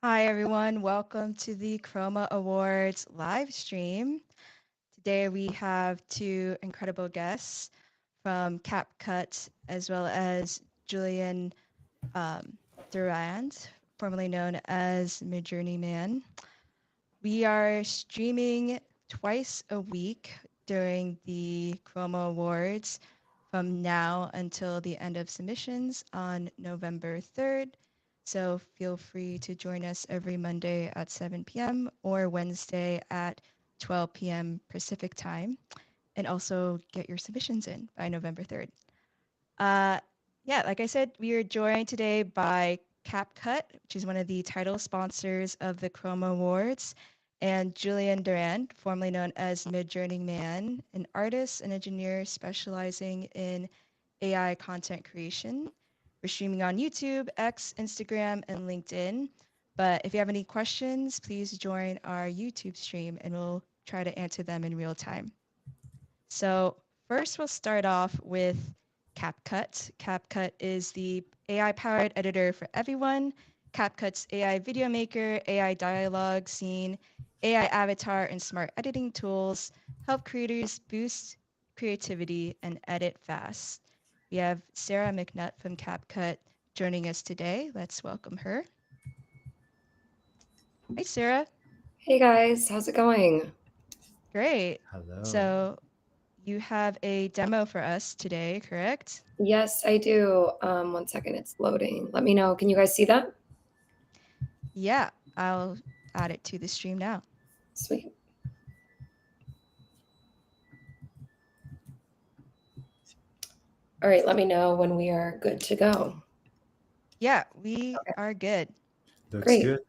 Hi, everyone. Welcome to the Chroma Awards live stream. Today we have two incredible guests from CapCut, as well as Julian Durand, formerly known as Midjourney Man. We are streaming twice a week during the Chroma Awards from now until the end of submissions on November 3rd. So feel free to join us every Monday at 7 p.m. or Wednesday at 12 p.m. Pacific time, and also get your submissions in by November 3rd. Uh, yeah, like I said, we are joined today by CapCut, which is one of the title sponsors of the Chroma Awards, and Julian Durand, formerly known as Midjourney Man, an artist and engineer specializing in AI content creation. We're streaming on YouTube, X, Instagram, and LinkedIn. But if you have any questions, please join our YouTube stream and we'll try to answer them in real time. So first we'll start off with CapCut. CapCut is the AI-powered editor for everyone. CapCut's AI video maker, AI dialogue scene, AI avatar, and smart editing tools help creators boost creativity and edit fast. We have Sarah McNutt from CapCut joining us today. Let's welcome her. Hi, Sarah. Hey guys, how's it going? Great. Hello. So you have a demo for us today, correct? Yes, I do. One second, it's loading. Let me know. Can you guys see that? Yeah, I'll add it to the stream now. Sweet. All right, let me know when we are good to go. Yeah, we Okay, are good. Looks great. good.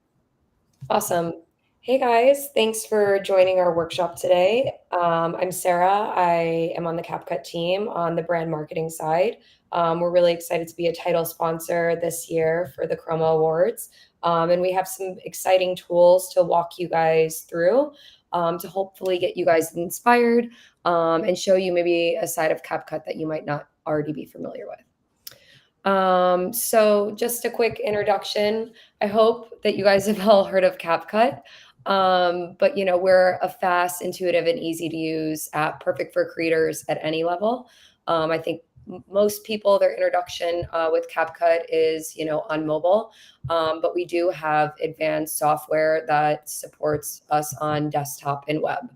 Awesome. Hey guys, thanks for joining our workshop today. I'm Sarah. I am on the CapCut team on the brand marketing side. We're really excited to be a title sponsor this year for the Chroma Awards. And we have some exciting tools to walk you guys through to hopefully get you guys inspired and show you maybe a side of CapCut that you might not already be familiar with. So just a quick introduction. I hope that you guys have all heard of CapCut. But we're a fast, intuitive, and easy to use app, perfect for creators at any level. I think most people, their introduction with CapCut is, on mobile. But we do have advanced software that supports us on desktop and web.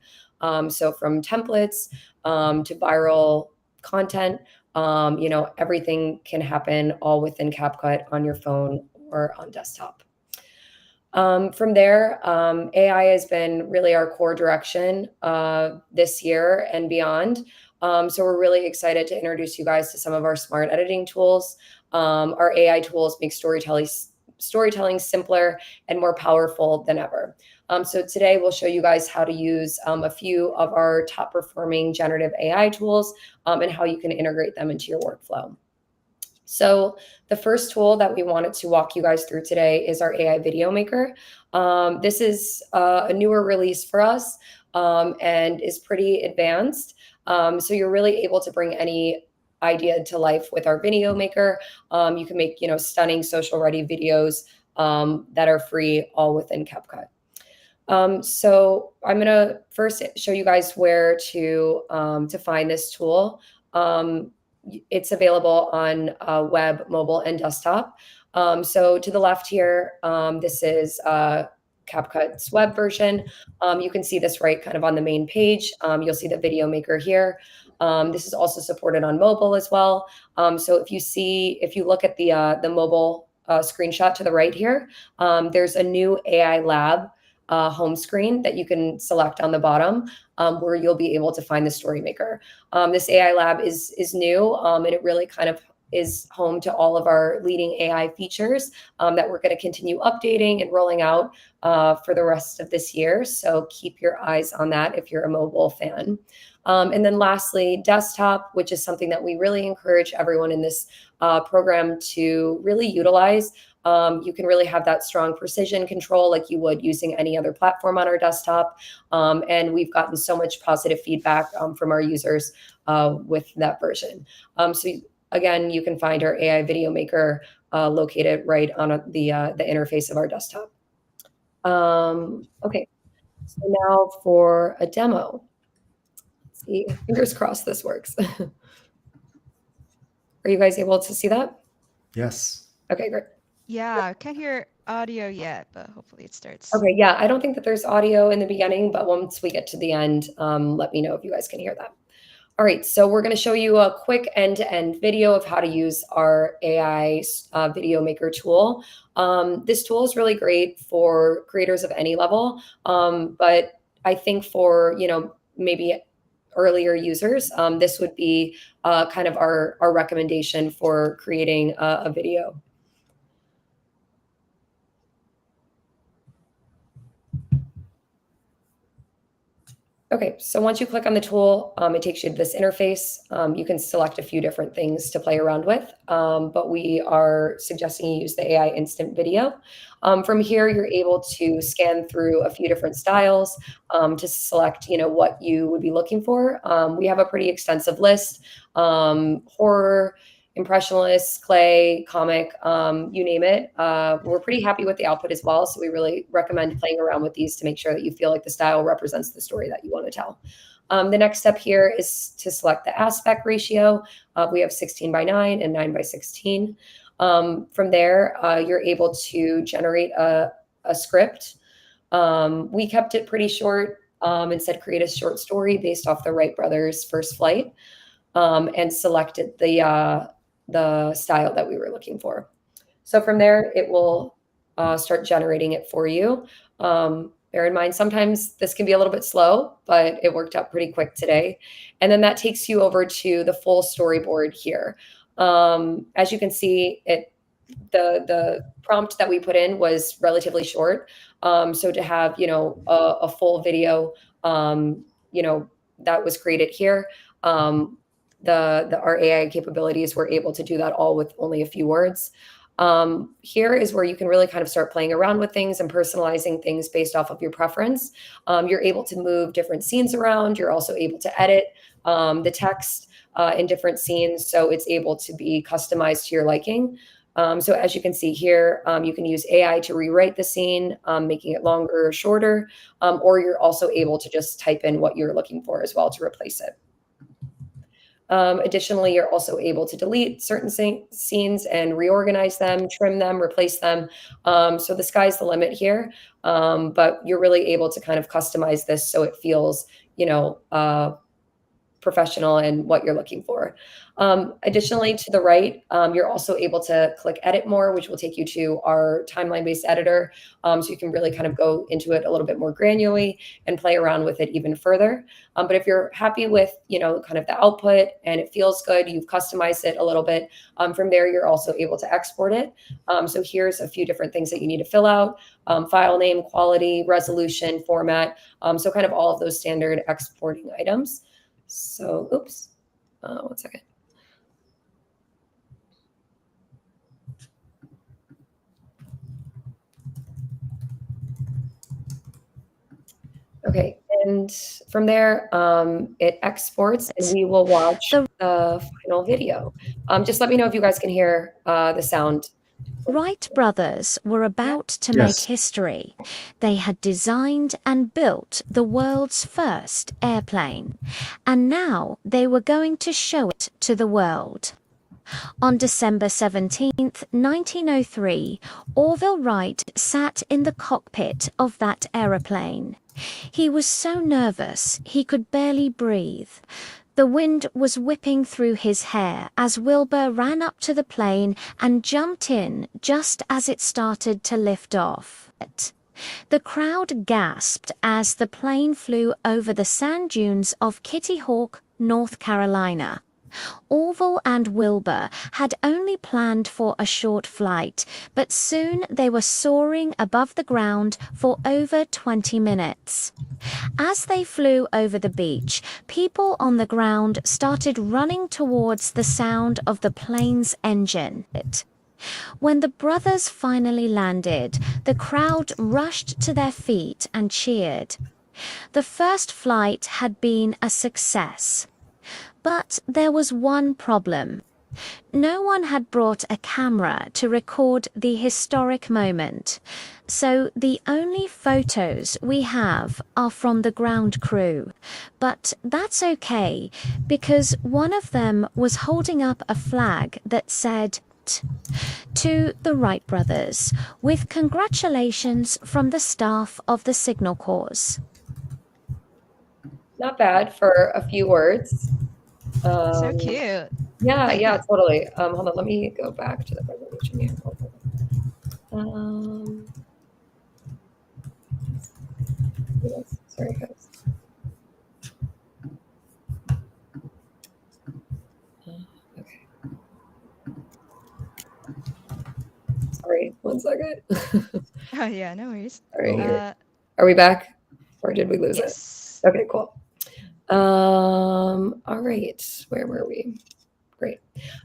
So from templates to viral content, everything can happen all within CapCut on your phone or on desktop. From there, AI has been really our core direction this year and beyond. So we're really excited to introduce you guys to some of our smart editing tools. Our AI tools make storytelling simpler and more powerful than ever. So today we'll show you guys how to use a few of our top performing generative AI tools and how you can integrate them into your workflow. So the first tool that we wanted to walk you guys through today is our AI video maker. This is a newer release for us and is pretty advanced. So you're really able to bring any idea to life with our video maker. You can make, stunning social ready videos that are free all within CapCut. So I'm gonna first show you guys where to find this tool. It's available on web, mobile, and desktop. So to the left here, this is CapCut's web version. You can see this right kind of on the main page. You'll see the video maker here. This is also supported on mobile as well. So if you look at the mobile screenshot to the right here, there's a new AI lab home screen that you can select on the bottom where you'll be able to find the story maker. This AI lab is new and it really kind of is home to all of our leading AI features that we're going to continue updating and rolling out for the rest of this year. So keep your eyes on that if you're a mobile fan. And then lastly, desktop, which is something that we really encourage everyone in this program to really utilize. You can really have that strong precision control like you would using any other platform on our desktop. And we've gotten so much positive feedback from our users with that version. So again, you can find our AI video maker located right on the interface of our desktop. Okay, so now for a demo. Let's see, fingers crossed this works. Are you guys able to see that? Yes. Okay, great. Yeah, can't hear audio yet, but hopefully it starts. Okay, yeah, I don't think that there's audio in the beginning, but once we get to the end, let me know if you guys can hear that. All right, so we're going to show you a quick end-to-end video of how to use our AI video maker tool. This tool is really great for creators of any level, but I think for, maybe earlier users, this would be kind of our recommendation for creating a video. Okay, so once you click on the tool, it takes you to this interface. You can select a few different things to play around with, but we are suggesting you use the AI Instant Video. From here, you're able to scan through a few different styles to select, what you would be looking for. We have a pretty extensive list: horror, impressionist, clay, comic, you name it. We're pretty happy with the output as well, so we really recommend playing around with these to make sure that you feel like the style represents the story that you want to tell. The next step here is to select the aspect ratio. We have 16:9 and 9:16. From there, you're able to generate a script. We kept it pretty short and said create a short story based off the Wright brothers' First Flight, and selected the style that we were looking for. So from there, it will start generating it for you. Bear in mind, sometimes this can be a little bit slow, but it worked out pretty quick today. And then that takes you over to the full storyboard here. As you can see, the prompt that we put in was relatively short. So to have, a full video, that was created here, our AI capabilities were able to do that all with only a few words. Here is where you can really kind of start playing around with things and personalizing things based off of your preference. You're able to move different scenes around. You're also able to edit the text in different scenes, so it's able to be customized to your liking. So as you can see here, you can use AI to rewrite the scene, making it longer or shorter, or you're also able to just type in what you're looking for as well to replace it. Additionally, you're also able to delete certain scenes and reorganize them, trim them, replace them. So the sky's the limit here, but you're really able to kind of customize this so it feels, professional and what you're looking for. Additionally, to the right, you're also able to click edit more, which will take you to our timeline-based editor. So you can really kind of go into it a little bit more granularly and play around with it even further. But if you're happy with, kind of the output and it feels good, you've customized it a little bit. From there, you're also able to export it. So here's a few different things that you need to fill out: file name, quality, resolution, format. So kind of all of those standard exporting items. So, oops, 1 second. Okay, and from there, it exports and we will watch the final video. Just let me know if you guys can hear the sound. Wright brothers were about to make history. They had designed and built the world's first airplane, and now they were going to show it to the world. On December 17th, 1903, Orville Wright sat in the cockpit of that aeroplane. He was so nervous he could barely breathe. The wind was whipping through his hair as Wilbur ran up to the plane and jumped in just as it started to lift off. The crowd gasped as the plane flew over the sand dunes of Kitty Hawk, North Carolina. Orville and Wilbur had only planned for a short flight, but soon they were soaring above the ground for over 20 minutes. As they flew over the beach, people on the ground started running towards the sound of the plane's engine. When the brothers finally landed, the crowd rushed to their feet and cheered. The first flight had been a success. But there was one problem. No one had brought a camera to record the historic moment, so the only photos we have are from the ground crew. But that's okay, because one of them was holding up a flag that said, to the Wright brothers, with congratulations from the staff of the Signal Corps. Not bad for a few words. So cute. Yeah, totally. Hold on, let me go back to the presentation here. Sorry, guys. Okay. Sorry, 1 second. Oh yeah, no worries. All right, are we back, or did we lose Yes. it? Okay, cool. All right, where were we? Great.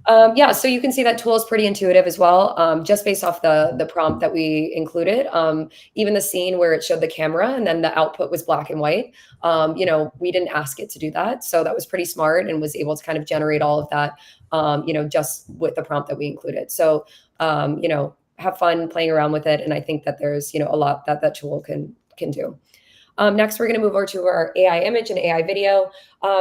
Yeah, so you can see that tool is pretty intuitive as well, just based off the prompt that we included. Even the scene where it showed the camera and then the output was black and white, you know, we didn't ask it to do that. So that was pretty smart and was able to kind of generate all of that, you know, just with the prompt that we included. So, you know, have fun playing around with it. And I think that there's, you know, a lot that that tool can do. Next, we're going to move over to our AI image and AI video.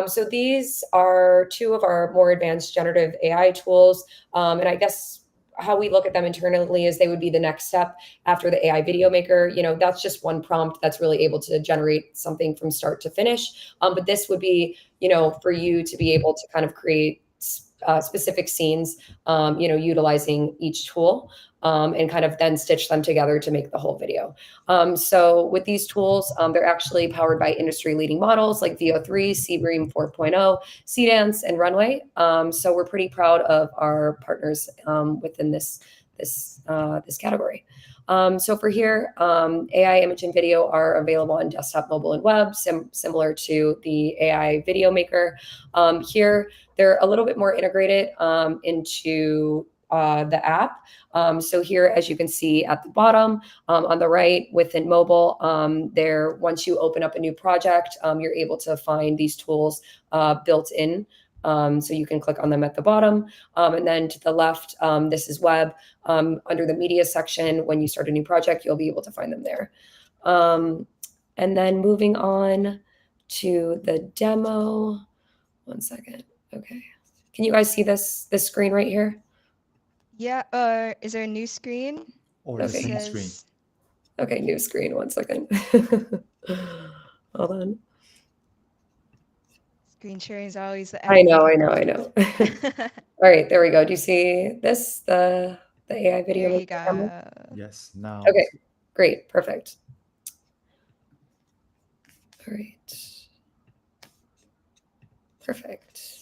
So these are two of our more advanced generative AI tools. And I guess how we look at them internally is they would be the next step after the AI video maker. You know, that's just one prompt that's really able to generate something from start to finish. But this would be, you know, for you to be able to kind of create specific scenes, you know, utilizing each tool. And kind of then stitch them together to make the whole video. So with these tools, they're actually powered by industry-leading models like VO3, Cbream 4.0, Cdance, and Runway. So we're pretty proud of our partners within this category. So for here, AI image and video are available on desktop, mobile, and web, similar to the AI video maker. Here, they're a little bit more integrated into the app. So here, as you can see at the bottom, on the right within mobile, there, once you open up a new project, you're able to find these tools built in. So you can click on them at the bottom. And then to the left, this is web. Under the media section, when you start a new project, you'll be able to find them there. And then moving on to the demo. 1 second. Okay. Can you guys see this screen right here? Yeah, is there a new screen? Or the Okay. same screen. Okay, new screen. 1 second. Hold on. Screen sharing is always the I enemy. know. All right, there we go. Do you see this? The AI video. There you go. Yes, now. Okay, great, perfect. All right, perfect.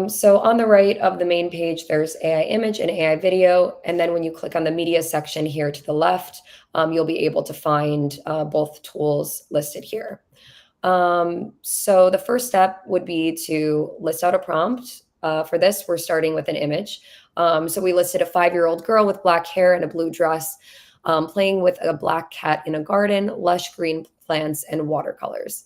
So on the right of the main page, there's AI image and AI video. And then when you click on the media section here to the left, you'll be able to find both tools listed here. So the first step would be to list out a prompt. For this, we're starting with an image. So we listed a 5-year-old girl with black hair and a blue dress, playing with a black cat in a garden, lush green plants, and watercolors.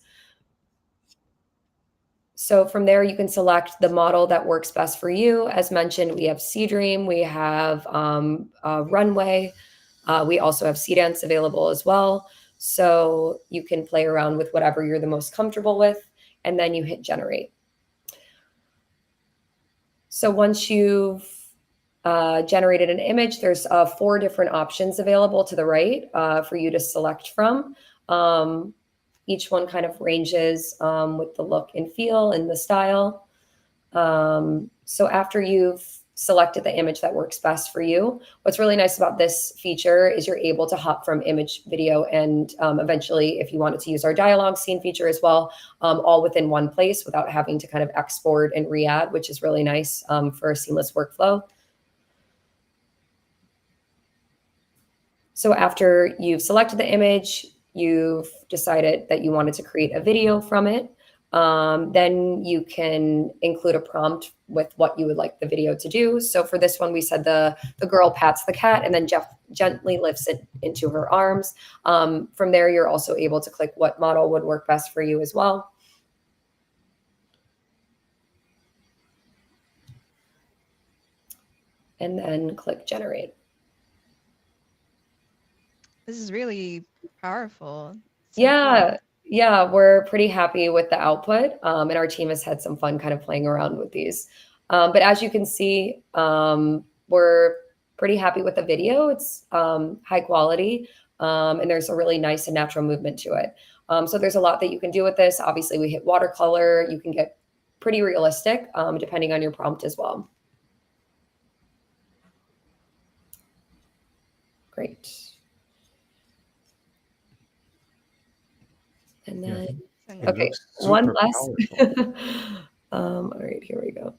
So from there, you can select the model that works best for you. As mentioned, we have Cdream, we have Runway, we also have Cdance available as well. So you can play around with whatever you're the most comfortable with, and then you hit generate. So once you've generated an image, there's 4 different options available to the right for you to select from. Each one kind of ranges with the look and feel and the style. So after you've selected the image that works best for you, what's really nice about this feature is you're able to hop from image, video, and eventually, if you wanted to use our dialogue scene feature as well, all within one place without having to kind of export and re-add, which is really nice for a seamless workflow. So after you've selected the image, you've decided that you wanted to create a video from it, then you can include a prompt with what you would like the video to do. So for this one, we said the girl pats the cat and then gently lifts it into her arms. From there, you're also able to click what model would work best for you as well. and then click generate. This is really powerful. So Yeah, cool. yeah, we're pretty happy with the output, and our team has had some fun kind of playing around with these. But as you can see, we're pretty happy with the video. It's high quality, and there's a really nice and natural movement to it. So there's a lot that you can do with this. Obviously, we hit watercolor. You can get pretty realistic, depending on your prompt as well. Great. And Yeah, I then, think it okay, looks one super last. powerful. All right, here we go.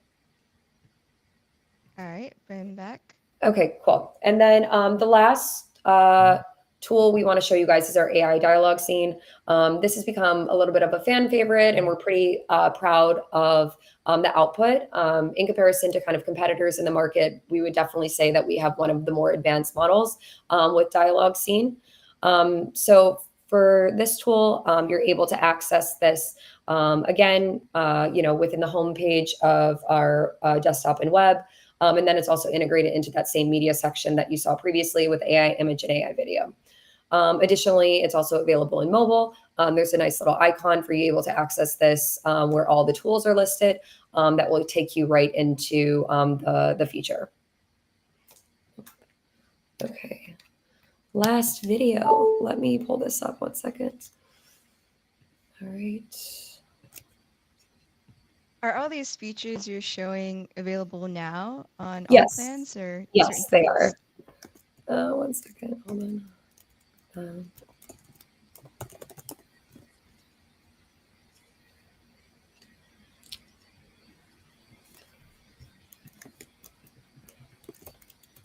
All right, bring back. Okay, cool. And then the last tool we want to show you guys is our AI dialogue scene. This has become a little bit of a fan favorite, and we're pretty proud of the output. In comparison to kind of competitors in the market, we would definitely say that we have one of the more advanced models with dialogue scene. So for this tool, you're able to access this again, within the homepage of our desktop and web. And then it's also integrated into that same media section that you saw previously with AI image and AI video. Additionally, it's also available in mobile. There's a nice little icon for you able to access this where all the tools are listed that will take you right into the feature. Okay. Last video. Let me pull this up 1 second. All right. Are all these features you're showing available now on all Yes. plans or Yes, certain they are. plans? 1 second. Hold on.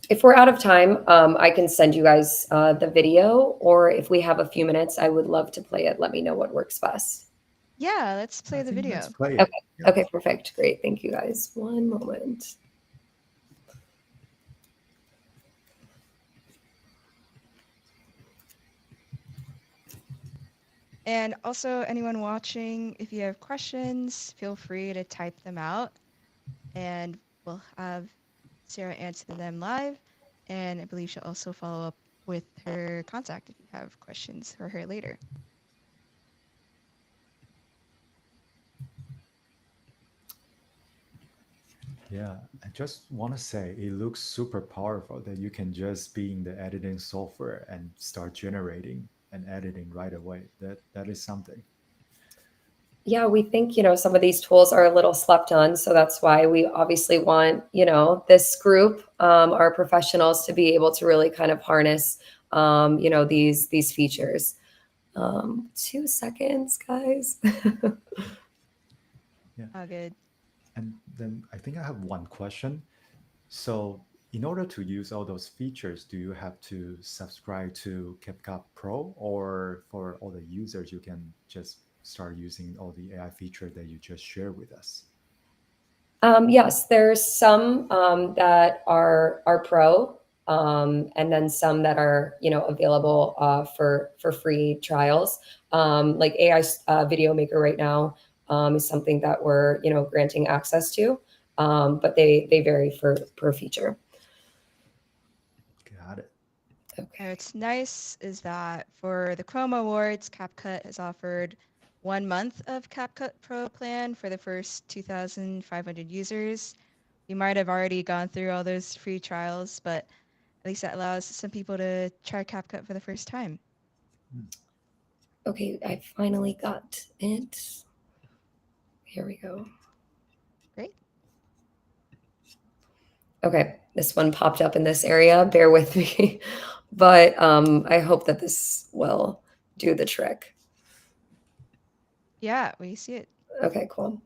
If we're out of time, I can send you guys the video, or if we have a few minutes, I would love to play it. Let me know what works best. Yeah, let's play I the think video. let's play Okay. it. Yeah. Okay, perfect. Great. Thank you guys. One moment. And also, anyone watching, if you have questions, feel free to type them out and we'll have Sarah answer them live. And I believe she'll also follow up with her contact if you have questions for her later. Yeah, I just want to say it looks super powerful that you can just be in the editing software and start generating and editing right away. That is something. Yeah, we think, some of these tools are a little slept on. So that's why we obviously want, this group, our professionals to be able to really kind of harness, these features. 2 seconds, guys. Yeah. All good. And then I think I have one question. So in order to use all those features, do you have to subscribe to CapCut Pro, or for all the users, you can just start using all the AI feature that you just shared with us? Yes, there's some that are pro, and then some that are available for free trials. Like AI Video Maker right now is something that we're granting access to, but they vary per feature. Got it. And Okay. what's nice is that for the Chroma Awards, CapCut has offered 1 month of CapCut Pro plan for the first 2,500 users. We might have already gone through all those free trials, but at least that allows some people to try CapCut for the first time. Okay, I finally got it. Here we go. Great. Okay, this one popped up in this area. Bear with me, but I hope that this will do the trick. Yeah, we see it. Okay, cool.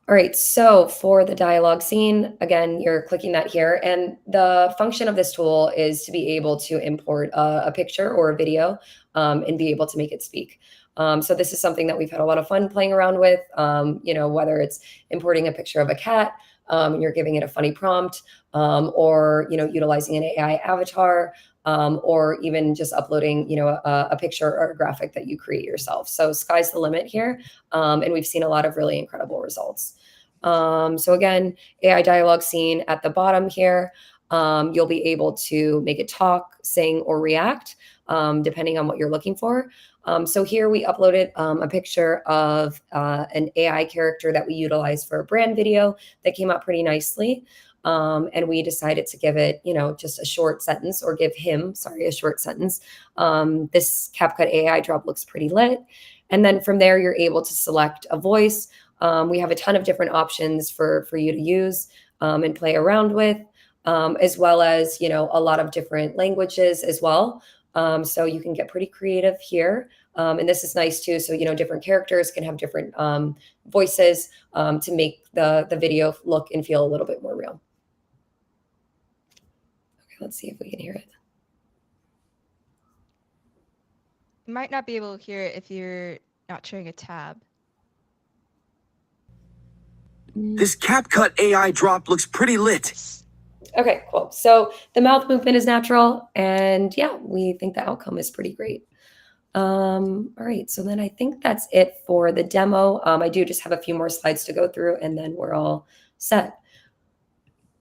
All right, so for the dialogue scene, again, you're clicking that here. And the function of this tool is to be able to import a picture or a video and be able to make it speak. So this is something that we've had a lot of fun playing around with, whether it's importing a picture of a cat, and you're giving it a funny prompt, or, utilizing an AI avatar, or even just uploading, a picture or a graphic that you create yourself. So sky's the limit here. And we've seen a lot of really incredible results. So again, AI dialogue scene at the bottom here. you'll be able to make it talk, sing, or react, depending on what you're looking for. So here we uploaded a picture of an AI character that we utilized for a brand video that came out pretty nicely. And we decided to give it, just a short sentence, or give him, a short sentence. This CapCut AI drop looks pretty lit. And then from there, you're able to select a voice. We have a ton of different options for you to use and play around with, as well as, a lot of different languages as well. So you can get pretty creative here. And this is nice too. So, different characters can have different voices to make the video look and feel a little bit more real. Okay, let's see if we can hear it. You might not be able to hear it if you're not showing a tab. This CapCut AI drop looks pretty lit. Okay, cool. So the mouth movement is natural, and yeah, we think the outcome is pretty great. All right, so then I think that's it for the demo. I do just have a few more slides to go through, and then we're all set.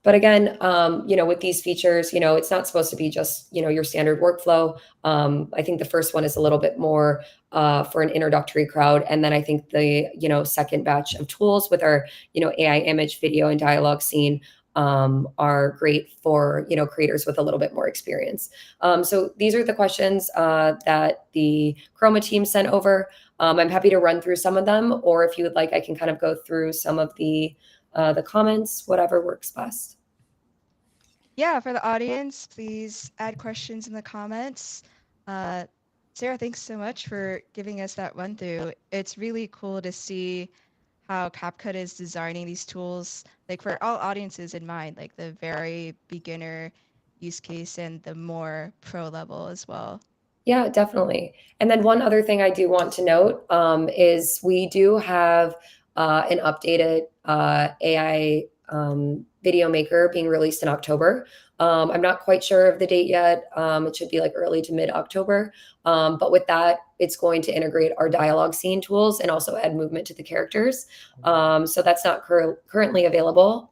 But again, with these features, it's not supposed to be just, your standard workflow. I think the first one is a little bit more for an introductory crowd. And then I think the, second batch of tools with our, AI image, video, and dialogue scene are great for, creators with a little bit more experience. So these are the questions that the Chroma team sent over. I'm happy to run through some of them, or if you would like, I can kind of go through some of the comments, whatever works best. Yeah, for the audience, please add questions in the comments. Sarah, thanks so much for giving us that run through. It's really cool to see how CapCut is designing these tools, like for all audiences in mind, like the very beginner use case and the more pro level as well. Yeah, definitely. And then one other thing I do want to note is we do have an updated AI video maker being released in October. I'm not quite sure of the date yet. It should be like early to mid-October. But with that, it's going to integrate our dialogue scene tools and also add movement to the characters. So that's not currently available.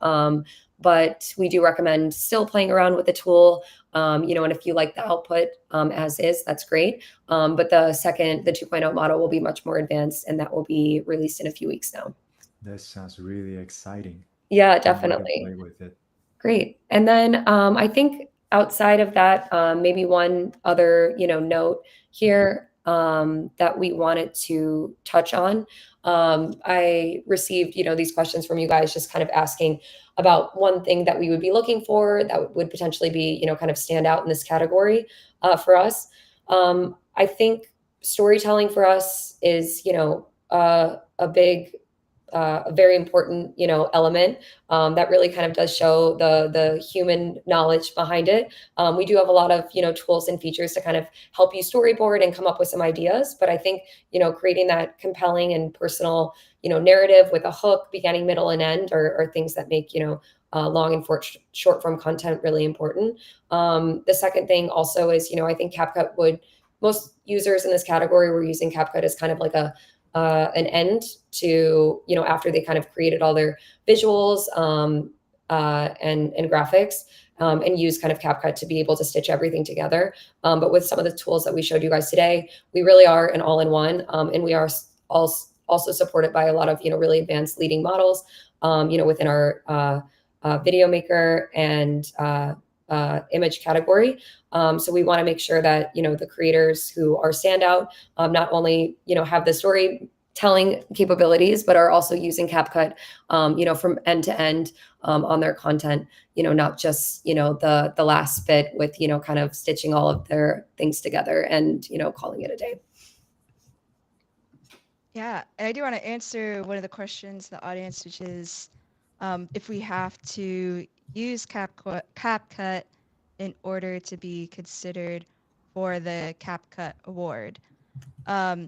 But we do recommend still playing around with the tool. And if you like the output as is, that's great. But the 2.0 model will be much more advanced, and that will be released in a few weeks now. That sounds really exciting. Yeah, Can't wait to definitely. play with it. Great. And then I think outside of that, maybe one other, note here that we wanted to touch on. I received, these questions from you guys just kind of asking about one thing that we would be looking for that would potentially be, kind of stand out in this category for us. I think storytelling for us is, a big a very important, element that really kind of does show the human knowledge behind it. We do have a lot of, tools and features to kind of help you storyboard and come up with some ideas. But I think, creating that compelling and personal, narrative with a hook, beginning, middle, and end are things that make, long and short form content really important. The second thing also is, I think CapCut most users in this category were using CapCut as kind of like an end to, after they kind of created all their visuals and graphics, and use kind of CapCut to be able to stitch everything together. But with some of the tools that we showed you guys today, we really are an all-in-one, and we are also supported by a lot of, really advanced leading models, within our video maker and image category. So we want to make sure that, the creators who are standout not only, have the storytelling capabilities, but are also using CapCut, from end to end on their content, not just, the last bit with, kind of stitching all of their things together and, calling it a day. Yeah, and I do want to answer one of the questions in the audience, which is if we have to use CapCut in order to be considered for the CapCut award.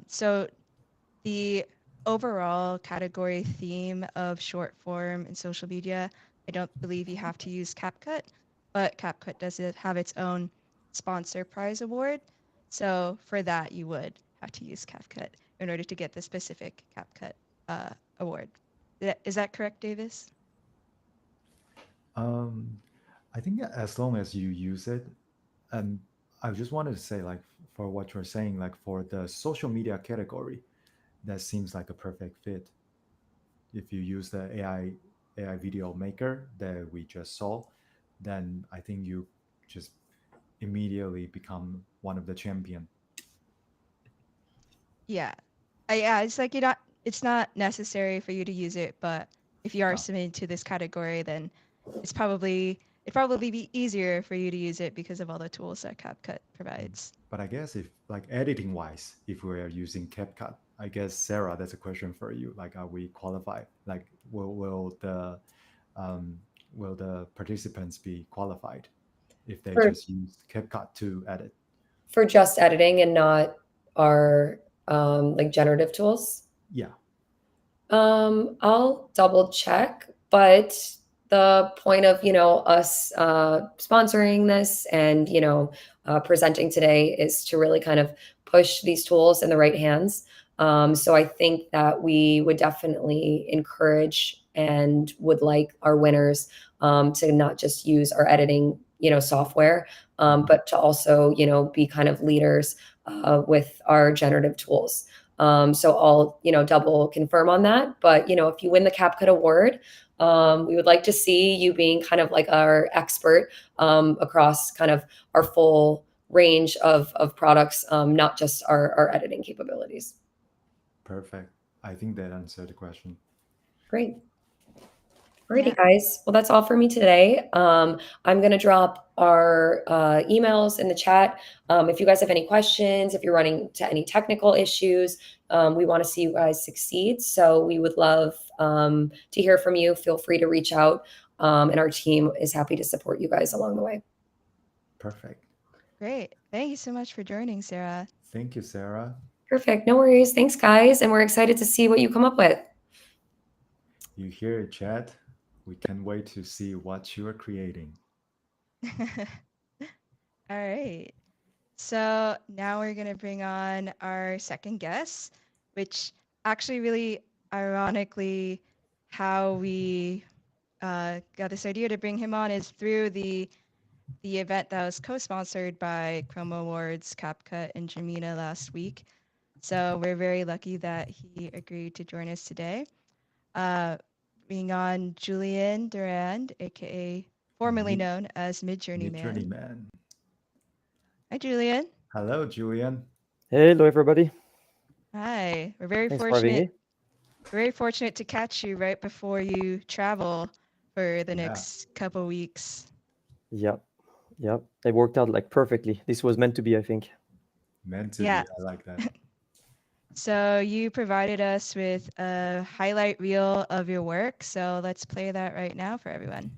So the overall category theme of short form and social media, I don't believe you have to use CapCut, but CapCut does have its own sponsor prize award. So for that, you would have to use CapCut in order to get the specific CapCut award. Is that correct, Davis? I think as long as you use it, and I just wanted to say, like, for what you're saying, like for the social media category, that seems like a perfect fit. If you use the AI video maker that we just saw, then I think you just immediately become one of the champion. Yeah. Yeah, it's like it's not necessary for you to use it, but if you are Oh, submitted to this category, then it'd probably be easier for you to use it because of all the tools that CapCut provides. but I guess if like editing wise, if we are using CapCut, I guess Sarah, that's a question for you. Like, are we qualified? Like, um, will the participants be qualified if they For just use CapCut to edit? for just editing and not our like generative tools. Yeah. I'll double check, but the point of, us sponsoring this and, presenting today is to really kind of push these tools in the right hands. So I think that we would definitely encourage and would like our winners to not just use our editing, software, but to also, be kind of leaders with our generative tools. So I'll, double confirm on that. But, if you win the CapCut Award, we would like to see you being kind of like our expert across kind of our full range of products, not just our editing capabilities. Perfect. I think that answered the question. Great. Alrighty, Yeah. guys. Well, that's all for me today. I'm going to drop our emails in the chat. If you guys have any questions, if you're running into any technical issues, we want to see you guys succeed. So we would love to hear from you. Feel free to reach out. And our team is happy to support you guys along the way. Perfect. Great. Thank you so much for joining, Sarah. Thank you, Sarah. Perfect. No worries. Thanks, guys. And we're excited to see what you come up with. You hear it, chat? We can't wait to see what you are creating. All right. So now we're going to bring on our second guest, which actually really ironically, how we got this idea to bring him on is through the event that was co-sponsored by Chroma Awards, CapCut, and Jamina last week. So we're very lucky that he agreed to join us today. Bringing on Julian Durand, aka formerly known as Midjourney Midjourney Man. Man. Hi, Julian. Hello, Julian. Hello, everybody. Hi. We're very Thanks for having fortunate. me. Very fortunate to catch you right before you travel for the Yeah. next couple weeks. Yep. It worked out like perfectly. This was meant to be, I think. Meant to Yeah. be. I like that. So you provided us with a highlight reel of your work. So let's play that right now for everyone.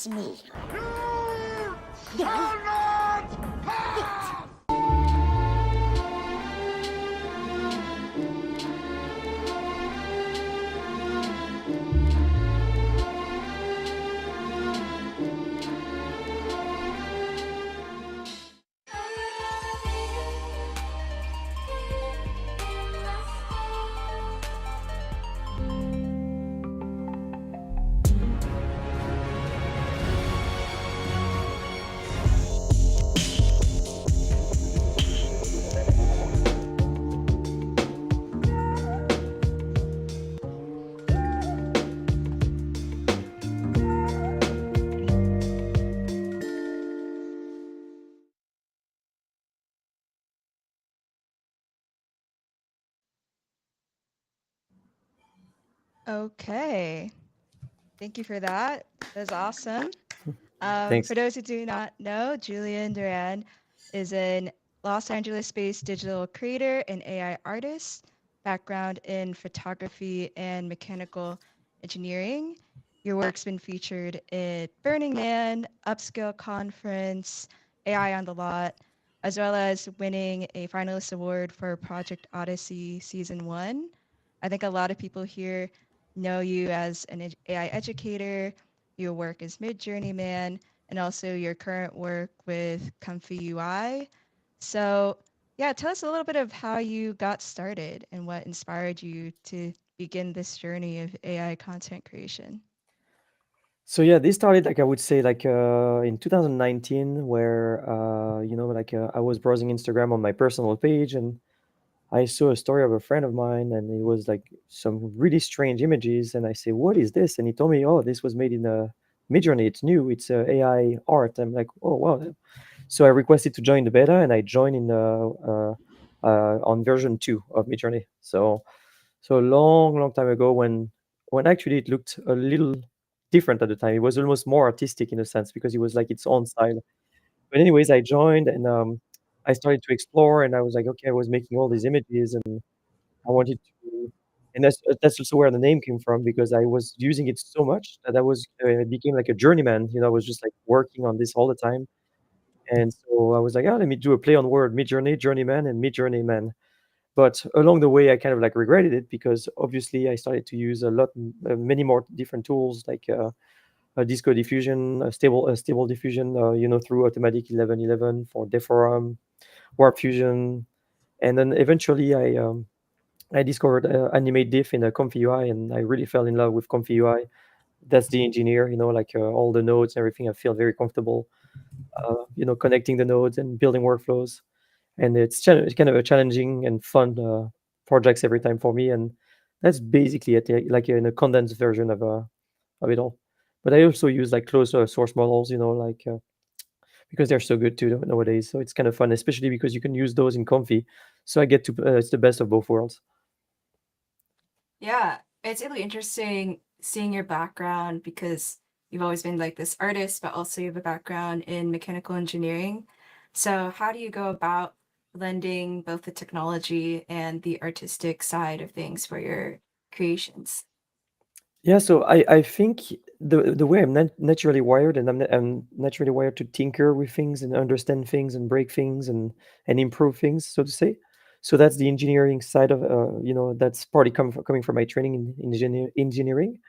pass me. Okay. Thank you for that. That was awesome. Thanks. For those who do not know, Julian Duran is an Los Angeles-based digital creator and AI artist, background in photography and mechanical engineering. Your work's been featured at Burning Man, Upscale Conference, AI on the Lot, as well as winning a finalist award for Project Odyssey Season 1. I think a lot of people here know you as an AI educator, your work as Mid-Journey Man, and also your current work with Comfy UI. So, yeah, tell us a little bit of how you got started and what inspired you to begin this journey of AI content creation. So yeah, this started like I would say like in 2019, where I was browsing Instagram on my personal page, and I saw a story of a friend of mine, and it was like some really strange images, and I say, "What is this?" And he told me, "Oh, this was made in Midjourney. It's new. It's AI art." I'm like, "Oh wow!" So I requested to join the beta, and I joined in on version 2 of Midjourney. So a long, long time ago, when actually it looked a little different at the time. It was almost more artistic in a sense because it was like its own style. But anyways, I joined, and I started to explore, and I was like, okay, I was making all these images, and I wanted to, and that's also where the name came from, because I was using it so much that I became like a journeyman. I was just like working on this all the time, and so I was like, oh, let me do a play on word, Midjourney, journeyman, and Midjourneyman. But along the way, I kind of like regretted it, because obviously I started to use many more different tools, like disco diffusion, stable diffusion, through automatic 1111 for deforum, warp fusion, and then eventually I discovered animate diff in a Comfy UI, and I really fell in love with Comfy UI. That's the engineer, like all the nodes and everything. I feel very comfortable, connecting the nodes and building workflows, and it's kind of a challenging and fun projects every time for me, and that's basically it, like in a condensed version of it all. But I also use like closed source models, like because they're so good too nowadays. So it's kind of fun, especially because you can use those in Comfy. So I get to it's the best of both worlds. Yeah, it's really interesting seeing your background because you've always been like this artist, but also you have a background in mechanical engineering. So how do you go about blending both the technology and the artistic side of things for your creations? Yeah, so I think the way I'm naturally wired, and I'm naturally wired to tinker with things and understand things and break things and improve things, so to say. So that's the engineering side of that's partly coming from my training in engineering.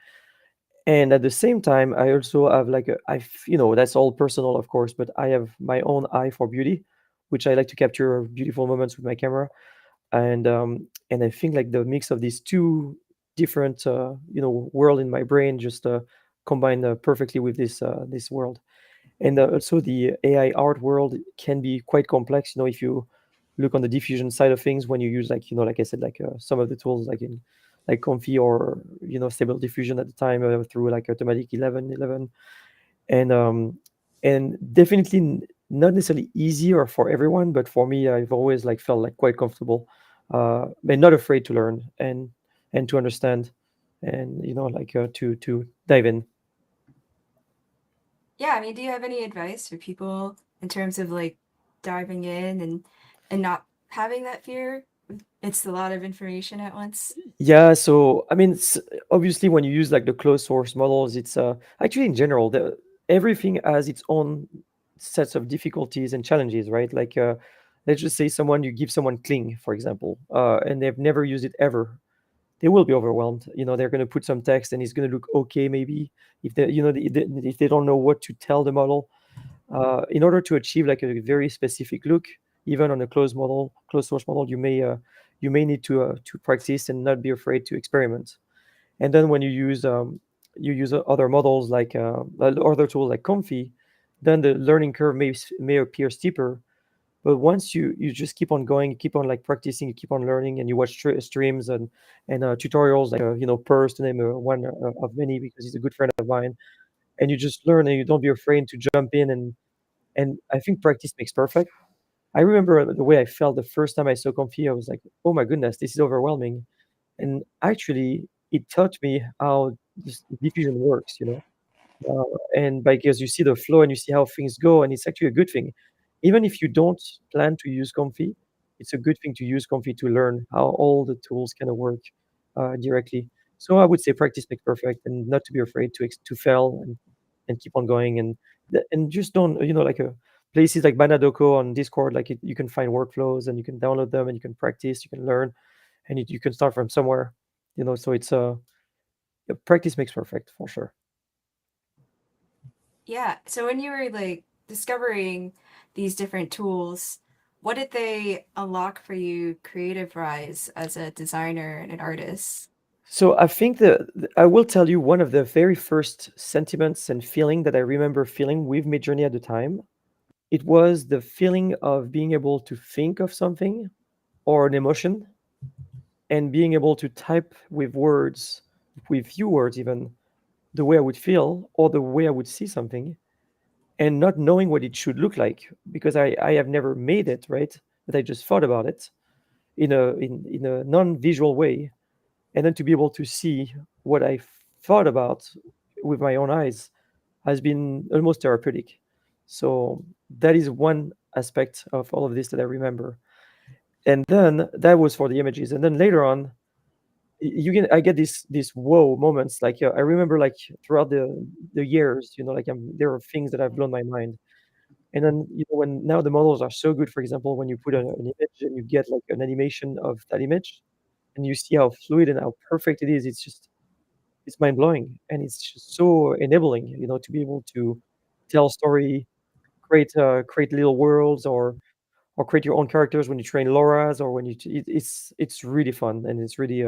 And at the same time, I also have like that's all personal, of course, but I have my own eye for beauty, which I like to capture beautiful moments with my camera. And I think like the mix of these two different world in my brain just combine perfectly with this world. And also the AI art world can be quite complex, if you look on the diffusion side of things, when you use like like I said, like some of the tools like in like Comfy or stable diffusion at the time, through like automatic 1111. And um and definitely not necessarily easier for everyone, but for me, I've always like felt like quite comfortable, and not afraid to learn and to understand, and like to dive in. Yeah, I mean, do you have any advice for people in terms of like diving in and not having that fear? It's a lot of information at once. Yeah, so I mean, obviously when you use like the closed source models, it's actually in general, everything has its own sets of difficulties and challenges, right? Like, let's just say you give someone Kling, for example, and they've never used it ever. They will be overwhelmed. They're going to put some text and it's going to look okay, maybe, if if they don't know what to tell the model. In order to achieve like a very specific look, even on a closed source model, you may need to practice and not be afraid to experiment. And then when you use other models like other tools like Comfy, then the learning curve may appear steeper. But once you just keep on going, you keep on like practicing, you keep on learning, and you watch streams and tutorials like Purse, to name one of many, because he's a good friend of mine. And you just learn, and you don't be afraid to jump in, and I think practice makes perfect. I remember the way I felt the first time I saw Comfy. I was like, oh my goodness, this is overwhelming. And actually, it taught me how this diffusion works, and because you see the flow and you see how things go, and it's actually a good thing. Even if you don't plan to use Comfy, it's a good thing to use Comfy to learn how all the tools kind of work directly. So I would say practice makes perfect, and not to be afraid to fail and keep on going, and just don't like places like Banadoko on Discord, like you can find workflows and you can download them and you can practice, you can learn, and you can start from somewhere. So it's yeah, practice makes perfect for sure. Yeah. So when you were like discovering these different tools, what did they unlock for you creative rise as a designer and an artist? So I think I will tell you one of the very first sentiments and feeling that I remember feeling with Midjourney at the time. It was the feeling of being able to think of something or an emotion and being able to type with words, with few words even, the way I would feel or the way I would see something, and not knowing what it should look like, because I have never made it, right? But I just thought about it in a non-visual way, and then to be able to see what I thought about with my own eyes has been almost therapeutic. So that is one aspect of all of this that I remember. And then that was for the images. And then later on, I get these whoa moments. Like I remember, like throughout the years, like there are things that have blown my mind. And then when now the models are so good, for example, when you put an image and you get like an animation of that image, and you see how fluid and how perfect it is, it's mind blowing, and it's just so enabling, to be able to tell a story, create little worlds, or create your own characters when you train Laura's, or when it's really fun, and it's really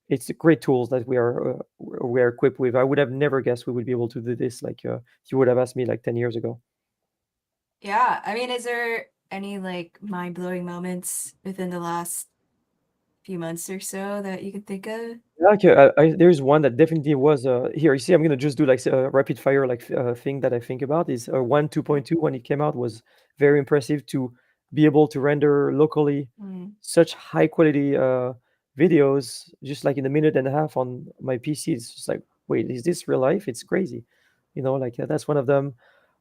it's great tools that we are equipped with. I would have never guessed we would be able to do this. Like if you would have asked me like 10 years ago. Yeah. I mean, is there any like mind-blowing moments within the last few months or so that you can think of? Okay, there's one that definitely was here. You see, I'm gonna just do like a rapid fire like thing that I think about is 2.2 when it came out was very impressive to be able to render locally Mm. such high quality videos just like in a minute and a half on my PC. It's just like, wait, is this real life? It's crazy, like that's one of them.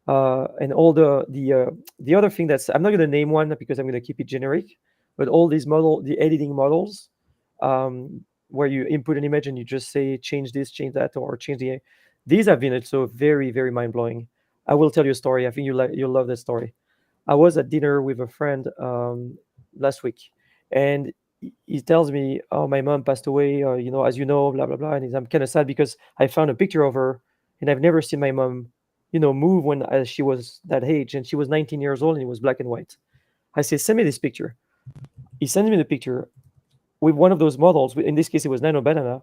And all the other thing I'm not gonna name one because I'm gonna keep it generic, but all the editing models, where you input an image and you just say change this, change that, or change these have been also very, very mind blowing. I will tell you a story. I think you'll love this story. I was at dinner with a friend last week, and he tells me, "Oh, my mom passed away. As you know, blah blah blah." And I'm kind of sad because I found a picture of her, and I've never seen my mom, move when she was that age, and she was 19 years old, and it was black and white. I say, "Send me this picture." He sends me the picture with one of those models. In this case, it was Nano Banana.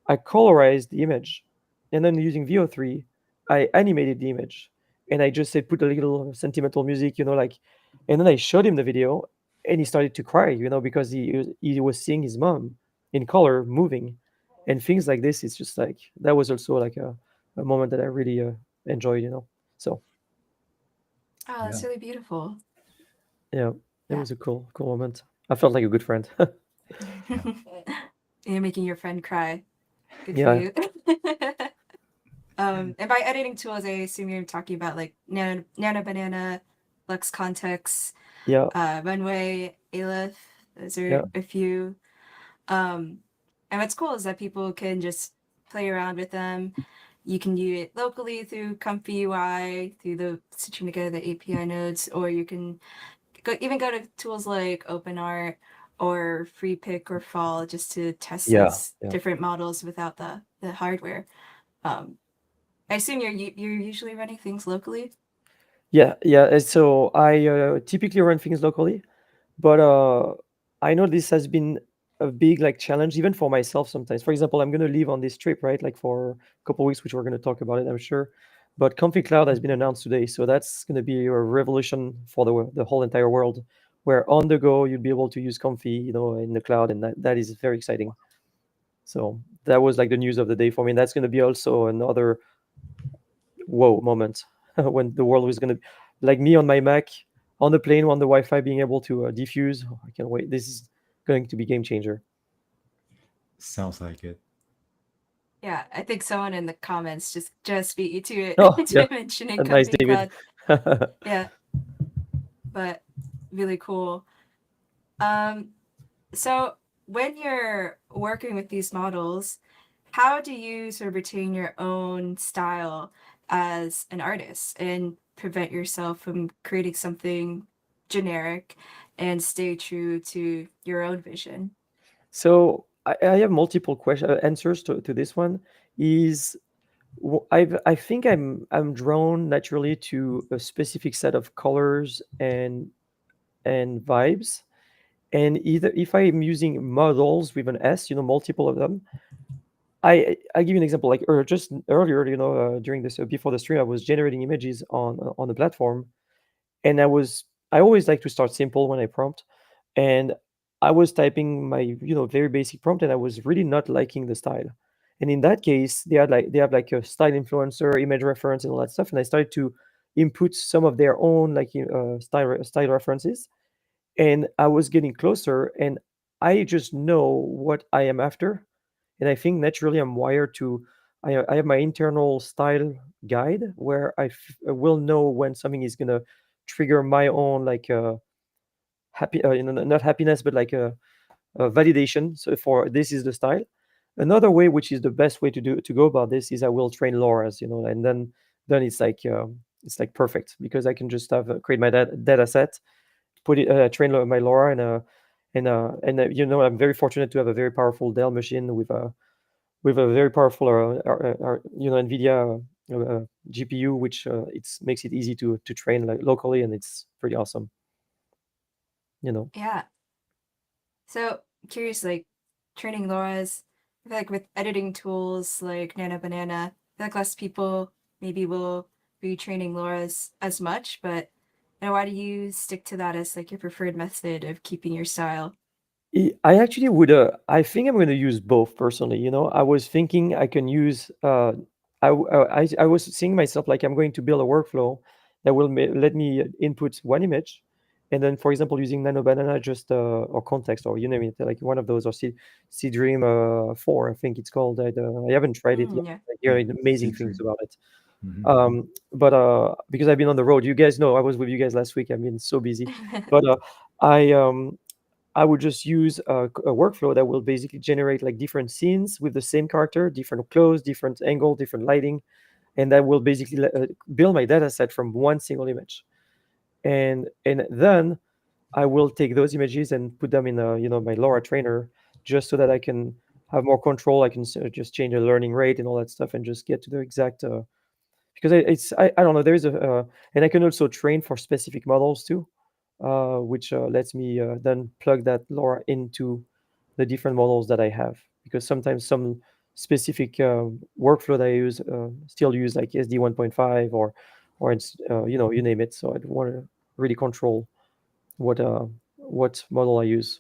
I colorized the image, and then using VO3, I animated the image, and I just said put a little sentimental music, like, and then I showed him the video, and he started to cry, because he was seeing his mom in color moving, and things like this. It's just like that was also like a moment that I really enjoyed. So Oh, that's Yeah. really beautiful. yeah, it Yeah. was a cool moment. I felt like a good friend. You're making your friend cry. Good for Yeah, you. And by editing tools, I assume you're talking about like Nano Banana, Lux Context, yeah, Runway, Aleph. Those yeah. are a few. And what's cool is that people can just play around with them, you can use it locally through Comfy UI, through the stitching together the API nodes, or you can even go to tools like OpenArt or FreePick or Fall just to test Yeah, those yeah. different models without the hardware. I assume you're usually running things locally. Yeah, yeah. So I typically run things locally, but I know this has been a big like challenge even for myself sometimes. For example, I'm going to leave on this trip, right? Like for a couple of weeks, which we're going to talk about it, I'm sure. But Comfy Cloud has been announced today, so that's going to be a revolution for the whole entire world, where on the go you'll be able to use Comfy, in the cloud, and that is very exciting. So that was like the news of the day for me. And that's going to be also another whoa moment when the world was going to, like me on my Mac, on the plane, on the Wi-Fi, being able to diffuse. Oh, I can't wait. This is going to be game changer. Sounds like it. Yeah, I think someone in the comments just beat you to it Oh, yeah. mentioning Nice, Comfy David. Cloud. Yeah, but really cool. So when you're working with these models, how do you sort of retain your own style as an artist and prevent yourself from creating something generic and stay true to your own vision? So I have multiple answers to this one. Is I think I'm drawn naturally to a specific set of colors and vibes. And either if I'm using models with an S, multiple of them, I give you an example. Like just earlier, during this before the stream, I was generating images on the platform, and I always like to start simple when I prompt, and I was typing my very basic prompt, and I was really not liking the style. And in that case, they have like a style influencer, image reference, and all that stuff. And I started to input some of their own like style references, and I was getting closer, and I just know what I am after, and I think naturally I'm wired to. I have my internal style guide where will know when something is gonna trigger my own like happy, not happiness, but like a validation. So for this is the style. Another way, which is the best way to go about this, is I will train Laura's, and then it's like perfect because I can just have create my data set, put it train my LoRa, I'm very fortunate to have a very powerful Dell machine with a very powerful NVIDIA GPU, which it makes it easy to train like locally, and it's pretty awesome. Yeah. So curious, like training Laura's, I feel like with editing tools like Nano Banana, I feel like less people maybe will be training Laura's as much, but why do you stick to that as like your preferred method of keeping your style? I actually would. I think I'm going to use both personally. I was thinking I can use. I was seeing myself like I'm going to build a workflow that will let me input one image, and then, for example, using Nano Banana, just or context or you name it, like one of those, or C Dream 4, I think it's called. I haven't tried it yet. Yeah. I hear Yeah, amazing things C-Dream. about it. Mhm. But because I've been on the road, you guys know I was with you guys last week. I've been so busy, but I I would just use a workflow that will basically generate like different scenes with the same character, different clothes, different angle, different lighting, and that will basically build my data set from one single image. And then I will take those images and put them in my LoRa trainer, just so that I can have more control. I can just change the learning rate and all that stuff, and just get to the exact because I don't know, there is and I can also train for specific models too, which lets me then plug that LoRa into the different models that I have, because sometimes some specific workflow that I use still use like SD 1.5 or it's you name it. So I want to really control what model I use,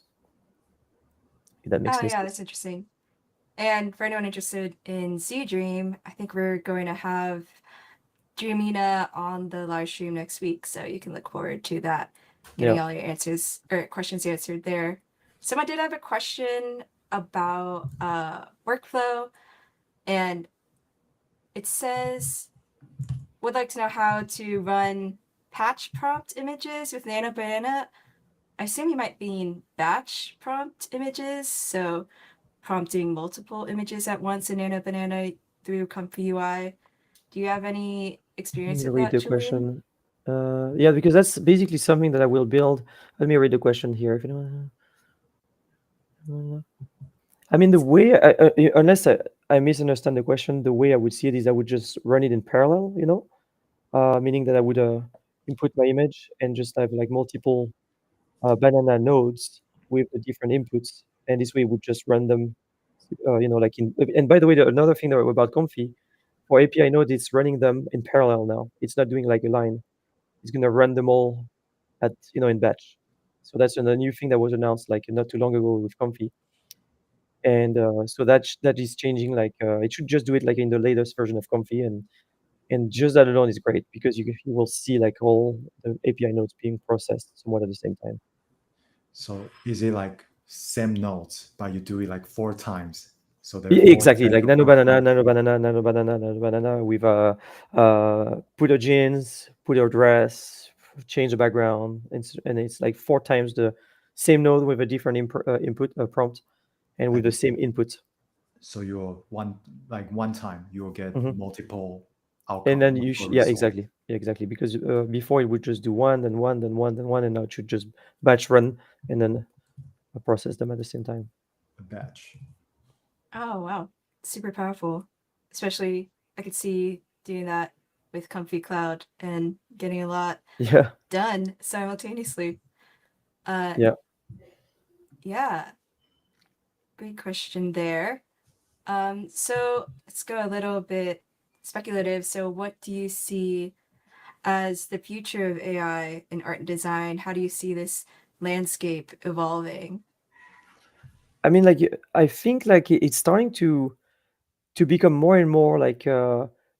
if that makes Oh any yeah, sense. that's interesting. And for anyone interested in Sea Dream, I think we're going to have Dreamina on the live stream next week, so you can look forward to that, Yeah. getting all your answers or questions answered there. Someone did have a question about workflow, and it says, would like to know how to run patch prompt images with Nano Banana. I assume you might mean batch prompt images, so prompting multiple images at once in Nano Banana through Comfy UI. Do you have any Let experience me with read that, the Julian? question. Yeah, because that's basically something that I will build. Let me read the question here. If anyone, I mean, the way, unless I misunderstand the question, the way I would see it is I would just run it in parallel, meaning that I would input my image and just have like multiple banana nodes with the different inputs, and this way it would just run them, like in. And by the way, another thing about Comfy for API node, it's running them in parallel now. It's not doing like a line. It's gonna run them all at in batch. So that's a new thing that was announced like not too long ago with Comfy, and so that is changing. Like it should just do it like in the latest version of Comfy, and just that alone is great because you will see like all the API nodes being processed somewhat at the same time. So is it like same notes, but you do it like 4 times? So there are four Exactly, sets like of nano banana, output. nano banana, nano banana, nano banana with put your jeans, put your dress, change the background, and it's like 4 times the same node with a different input prompt and with Like the same input. so you're one time you will get Hmm. multiple And outcome, then multiple yeah, result. exactly, yeah, exactly, because before it would just do one, then one, then one, then one, and now it should just batch run and then process them at the same time. A batch. Oh, wow. Super powerful. Especially, I could see doing that with Comfy Cloud and getting a lot Yeah, done simultaneously. Uh, yeah. yeah, great question there. So let's go a little bit speculative. So, what do you see as the future of AI in art and design? How do you see this landscape evolving? I mean, like I think like it's starting to become more and more like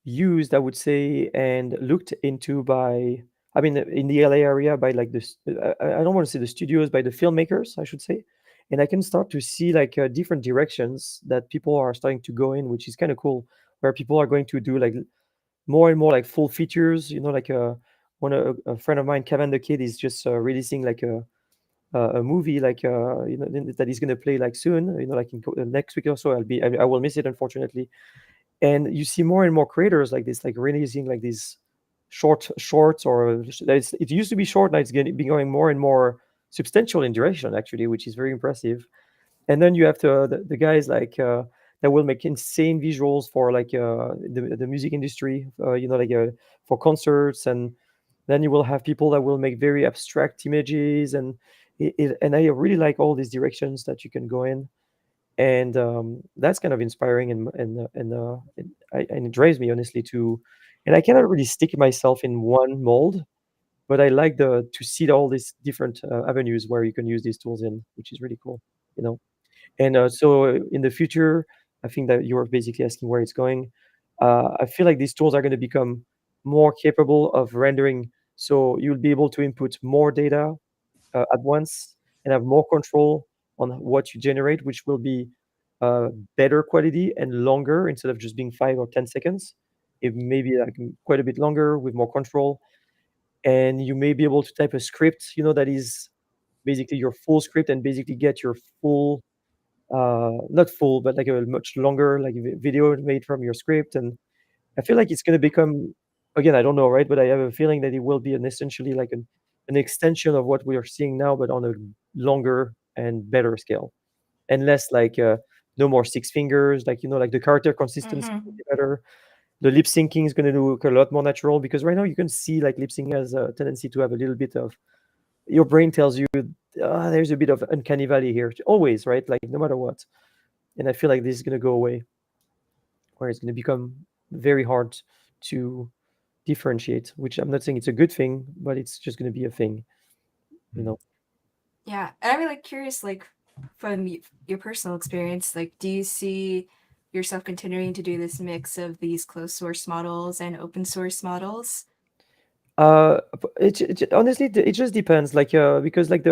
used, I would say, and looked into by, I mean, in the LA area by like this. I don't want to say the studios, by the filmmakers, I should say. And I can start to see like different directions that people are starting to go in, which is kind of cool. Where people are going to do like more and more like full features. Like a friend of mine, Kevin the Kid, is just releasing like a movie like that he's going to play like soon, like in next week or so. I will miss it, unfortunately. And you see more and more creators like this, like releasing like these shorts, or it used to be short, now it's going to be going more and more substantial in duration, actually, which is very impressive. And then you have the guys like that will make insane visuals for like the music industry, like for concerts. And then you will have people that will make very abstract images, and and I really like all these directions that you can go in. And that's kind of inspiring, and it drives me honestly to. And I cannot really stick myself in one mold, but I like the to see all these different avenues where you can use these tools in, which is really cool, you know. And so in the future, I think that you are basically asking where it's going. I feel like these tools are going to become more capable of rendering, so you'll be able to input more data at once and have more control on what you generate, which will be better quality and longer instead of just being 5 or 10 seconds. It may be like quite a bit longer with more control, and you may be able to type a script, that is basically your full script, and basically get your full, not full, but like a much longer like video made from your script. And I feel like it's going to become, again, I don't know, right? But I have a feeling that it will be essentially like an extension of what we are seeing now, but on a longer and better scale, and less like no more six fingers, like like the character consistency will Mm-hmm. be better. The lip syncing is going to look a lot more natural, because right now you can see like lip sync has a tendency to have a little bit of, your brain tells you, there's a bit of uncanny valley here, always, right? Like no matter what. And I feel like this is going to go away, where it's going to become very hard to differentiate, which I'm not saying it's a good thing, but it's just going to be a thing, you Mm. know. Yeah, and I'm like curious, like from your personal experience, like do you see yourself continuing to do this mix of these closed source models and open source models? Honestly, it just depends, like because like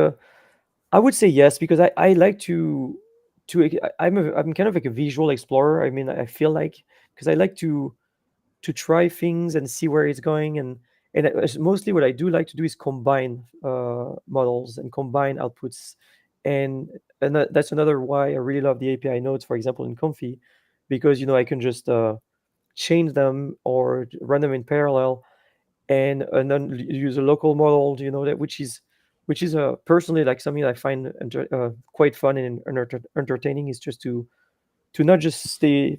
I would say yes, because I like I'm kind of like a visual explorer. I mean, I feel like, because I like to try things and see where it's going. And mostly what I do like to do is combine models and combine outputs. And that's another why I really love the API nodes, for example, in Comfy, because I can just change them or run them in parallel, and then use a local model, that which is personally like something I find quite fun and entertaining, is just to not just stay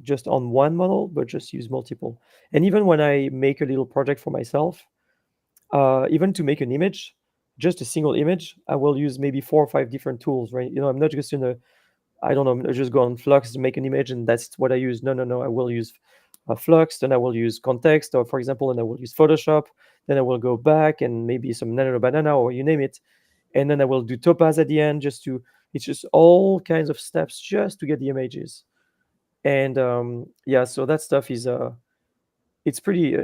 just on one model, but just use multiple. And even when I make a little project for myself, even to make an image, just a single image, I will use maybe 4 or 5 different tools, right? I'm not just gonna, I don't know, just go on Flux to make an image and that's what I use. No, no, no. I will use Flux, then I will use context, or for example, and I will use Photoshop. Then I will go back and maybe some Nano Banana or you name it, and then I will do Topaz at the end. It's just all kinds of steps just to get the images. And yeah, so that stuff is pretty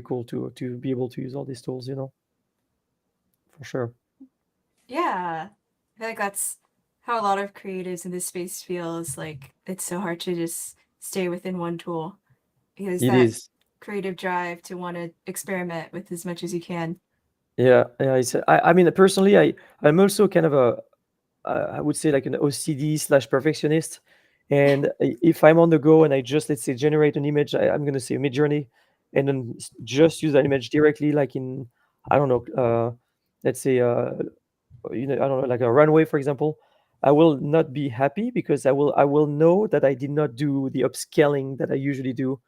cool to be able to use all these tools, for sure. Yeah. I feel like that's how a lot of creatives in this space feels like it's so hard to just stay within one tool because It that is. creative drive to want to experiment with as much as you can. Yeah, yeah. I mean, personally, I'm also kind of I would say like an OCD slash perfectionist. And if I'm on the go and I just, let's say, generate an image, I'm going to say Midjourney, and then just use that image directly, like in, I don't know, let's say, I don't know, like a runway, for example. I will not be happy because I will know that I did not do the upscaling that I usually do,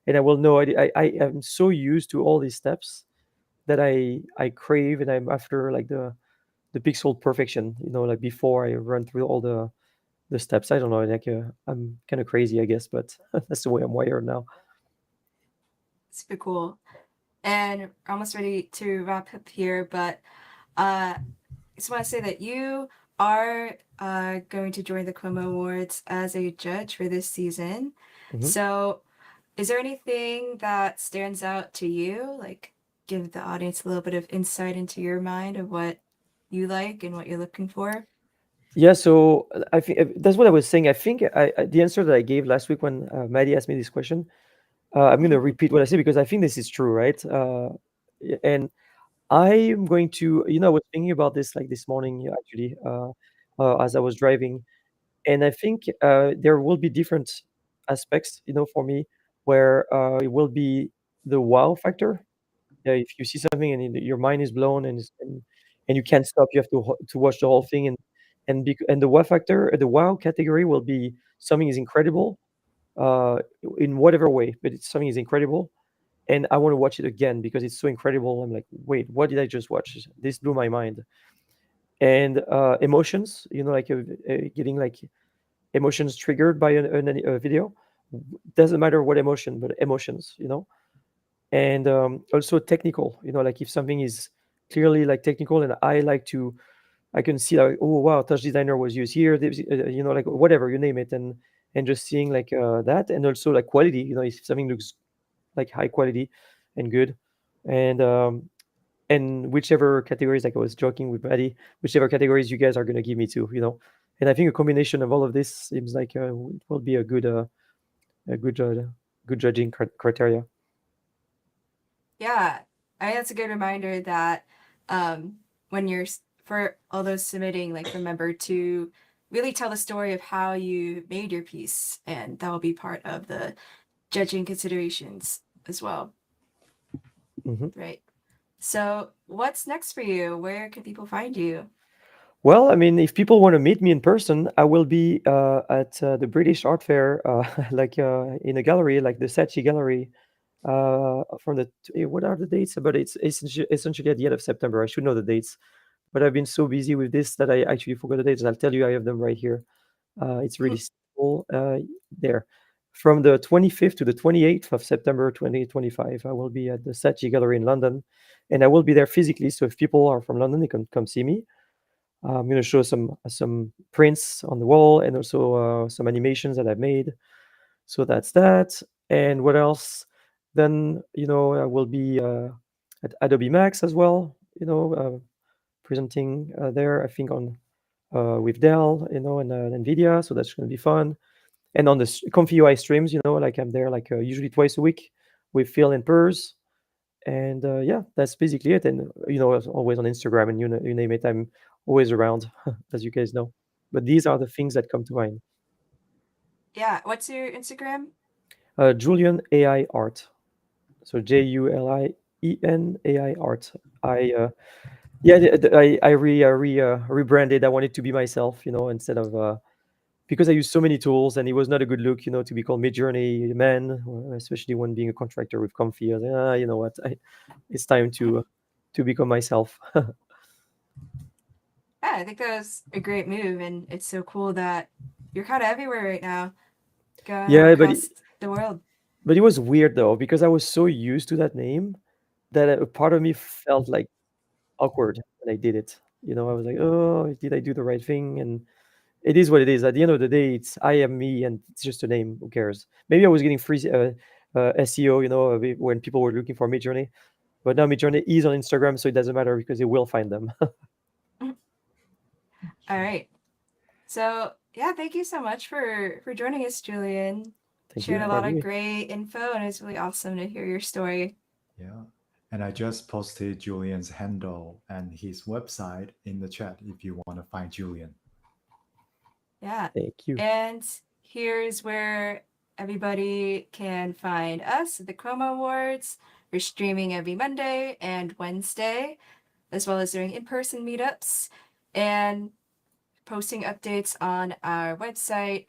and I will know I am so used to all these steps that I crave, and I'm after like the pixel perfection, like before I run through all the steps. I don't know, like I'm kind of crazy, I guess, but that's the way I'm wired now. Super cool. And we're almost ready to wrap up here, but I just want to say that you are going to join the Chroma Awards as a judge for this season. Mhm. So, is there anything that stands out to you? Like, give the audience a little bit of insight into your mind of what you like and what you're looking for. Yeah, so I think that's what I was saying. I think the answer that I gave last week when Maddie asked me this question, I'm going to repeat what I said because I think this is true, right? And I'm going to, I was thinking about this like this morning, actually, as I was driving. And I think there will be different aspects, for me, where it will be the wow factor. Yeah, if you see something and your mind is blown and you can't stop, you have to watch the whole thing. And the wow factor, the wow category will be something is incredible, uh, in whatever way, but it's something is incredible, and I want to watch it again because it's so incredible. I'm like, wait, what did I just watch? This blew my mind. And emotions, like getting like emotions triggered by a video. Doesn't matter what emotion, but emotions, and also technical, like if something is clearly like technical, and I can see like, oh wow, touch designer was used here, like whatever, you name it, and just seeing like that, and also like quality, if something looks like high quality and good, and whichever categories, like I was joking with Maddie, whichever categories you guys are going to give me to, and I think a combination of all of this seems like will be a good judging criteria. Yeah, I think that's a good reminder that when you're for all those submitting, like remember to really tell the story of how you made your piece, and that will be part of the judging considerations as well. Mhm. Right. So, what's next for you? Where can people find you? Well, I mean, if people want to meet me in person, I will be at the British Art Fair, like in a gallery, like the Saatchi Gallery, from what are the dates? But it's essentially at the end of September. I should know the dates, but I've been so busy with this that I actually forgot the dates. I'll tell you, I have them right here. It's really simple. There. From the 25th to the 28th of September 2025, I will be at the Saatchi Gallery in London, and I will be there physically. So if people are from London, they can come see me. I'm going to show some prints on the wall and also some animations that I've made. So that's that. And what else? Then I will be at Adobe Max as well. Presenting there. I think on with Dell, and Nvidia. So that's going to be fun. And on the Comfy UI streams, like I'm there like usually twice a week with Phil and Pers. And yeah, that's basically it. And as always on Instagram, and you name it, I'm always around, as you guys know. But these are the things that come to mind. Yeah, what's your Instagram? Julian AI Art. So Julien AI Art. I rebranded. I wanted to be myself, instead of because I use so many tools, and it was not a good look, to be called Midjourney man, especially when being a contractor with Comfy. I was like, you know what, it's time to become myself. Yeah, I think that was a great move, and it's so cool that you're kind of everywhere right now, going all Yeah, across the world. but it was weird though, because I was so used to that name that a part of me felt like awkward when I did it. I was like, oh, did I do the right thing? And it is what it is. At the end of the day, it's I am me, and it's just a name. Who cares? Maybe I was getting free SEO, when people were looking for Midjourney, but now Midjourney is on Instagram, so it doesn't matter because they will find them. All right. So yeah, thank you so much for joining us, Julian. Thank you Shared a for lot having of me. great info, and it's really awesome to hear your story. Yeah. And I just posted Julian's handle and his website in the chat if you want to find Julian. Yeah. Thank you. And here's where everybody can find us at the Chroma Awards. We're streaming every Monday and Wednesday, as well as doing in-person meetups and posting updates on our website,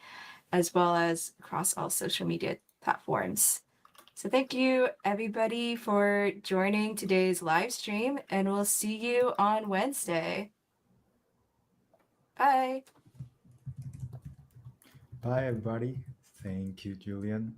as well as across all social media platforms. So thank you everybody for joining today's live stream, and we'll see you on Wednesday. Bye. Bye, everybody. Thank you, Julian.